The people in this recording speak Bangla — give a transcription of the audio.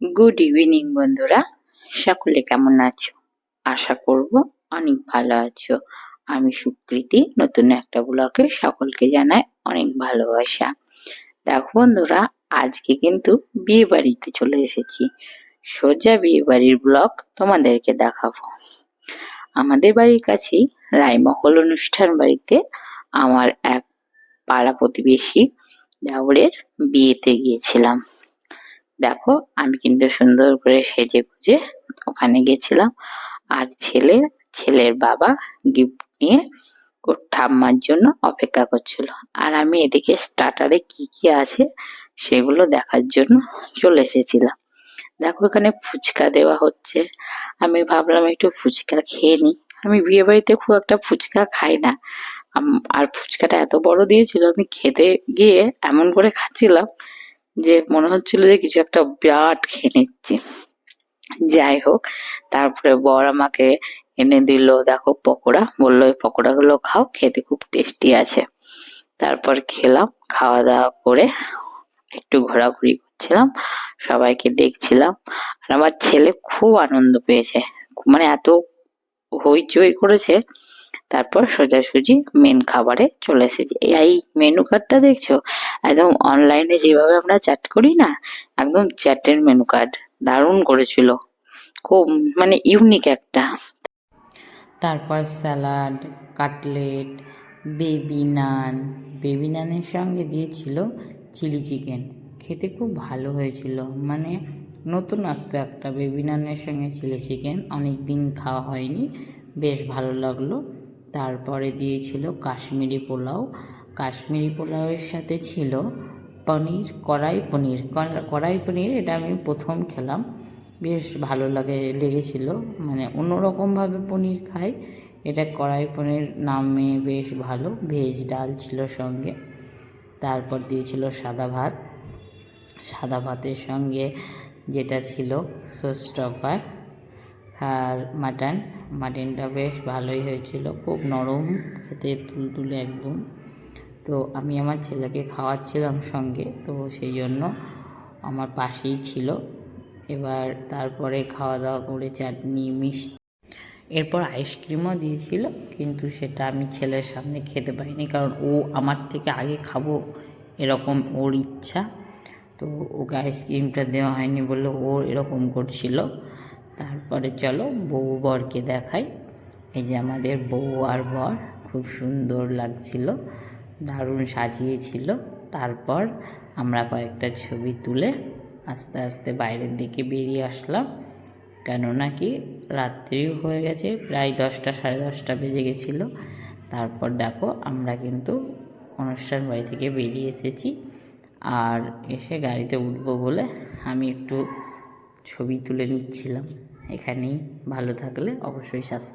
গুড ইভিনিং বন্ধুরা, সকলে কেমন আছো? আশা করব অনেক ভালো আছো। আমি সুকৃতি, নতুন একটা ব্লগে সকলকে জানাই অনেক ভালোবাসা। দেখো বন্ধুরা, আজকে কিন্তু বিয়ে বাড়িতে চলে এসেছি। সোজা বিয়ে বাড়ির ব্লগ তোমাদেরকে দেখাবো। আমাদের বাড়ির কাছেই রায়মহল অনুষ্ঠান বাড়িতে আমার এক পাড়া প্রতিবেশী দেওরের বিয়েতে গিয়েছিলাম। দেখো, আমি কিন্তু সুন্দর করে সেজে গুজে ওখানে গেছিলাম। আর ছেলের বাবা গিফট নিয়ে ওর ঠাম্মার জন্য অপেক্ষা করছিল। আর আমি এদিকে স্টার্টারে কি কি আছে সেগুলো দেখার জন্য চলে এসেছিলাম। দেখো, এখানে ফুচকা দেওয়া হচ্ছে। আমি ভাবলাম একটু ফুচকা খেয়ে নিই। আমি বিয়ে বাড়িতে খুব একটা ফুচকা খাই না। আর ফুচকাটা এত বড় দিয়েছিল, আমি খেতে গিয়ে এমন করে খাচ্ছিলাম যে মনে হচ্ছিল যে কিছু একটা বিরাট খেয়ে নিচ্ছি। যাই হোক, তারপরে বর আমাকে এনে দিল দেখো পকোড়া, বললো এই পকোড়া গুলো খাও, খেতে খুব টেস্টি আছে। তারপর খেলাম, খাওয়া দাওয়া করে একটু ঘোরাঘুরি করছিলাম, সবাইকে দেখছিলাম। আর আমার ছেলে খুব আনন্দ পেয়েছে, মানে এত হইচই করেছে। তারপর সোজাসুজি মেন খাবারে চলে এসেছি। এই মেনু কার্ডটা দেখছো, একদম অনলাইনে যেভাবে আমরা চ্যাট করি না, একদম চ্যাটের মেনু কার্ড। দারুণ করেছিল, খুব মানে ইউনিক একটা। তারপর স্যালাড, কাটলেট, বেবি নানের সঙ্গে দিয়েছিল চিলি চিকেন। খেতে খুব ভালো হয়েছিল, মানে নতুনত্ব একটা বেবি নানের সঙ্গে চিলি চিকেন, অনেক দিন খাওয়া হয়নি, বেশ ভালো লাগলো। তারপরে দিয়েছিল কাশ্মীরি পোলাওয়ের সাথে ছিল কড়াই পনির। এটা আমি প্রথম খেলাম, বেশ ভালো লেগেছিল, মানে অন্যরকমভাবে পনির খাই, এটা কড়াই পনির নামে বেশ ভালো। ভেজ ডাল ছিল সঙ্গে। তারপর দিয়েছিল সাদা ভাতের সঙ্গে যেটা ছিল শোস্টফার। আর মাটনটা বেশ ভালোই হয়েছিল, খুব নরম, খেতে তুলতুলে একদম। তো আমি আমার ছেলেকে খাওয়াচ্ছিলাম সঙ্গে, তো সেই জন্য আমার পাশেই ছিল। এবার তারপরে খাওয়া দাওয়া করে চাটনি, মিষ্টি, এরপর আইসক্রিমও দিয়েছিল, কিন্তু সেটা আমি ছেলের সামনে খেতে পারিনি, কারণ ও আমার থেকে আগে খাবো এরকম ওর ইচ্ছা। তো ওকে আইসক্রিমটা দেওয়া হয়নি বলে ও এরকম করছিল। তারপরে চলো বউ বরকে দেখাই। এই যে আমাদের বউ আর বর, খুব সুন্দর লাগছিল, দারুণ সাজিয়েছিল। তারপর আমরা কয়েকটা ছবি তুলে আস্তে আস্তে বাইরের দিকে বেরিয়ে আসলাম, কেননা কি রাত্রিও হয়ে গেছে, প্রায় 10টা, সাড়ে 10টা বেজে গেছিলো। তারপর দেখো, আমরা কিন্তু অনুষ্ঠান বাড়ি থেকে বেরিয়ে এসেছি। আর এসে গাড়িতে উঠবো বলে আমি একটু ছবি তুলে নিচ্ছিলাম। এখানেই, ভালো থাকলে অবশ্যই সাবস্ক্রাইব।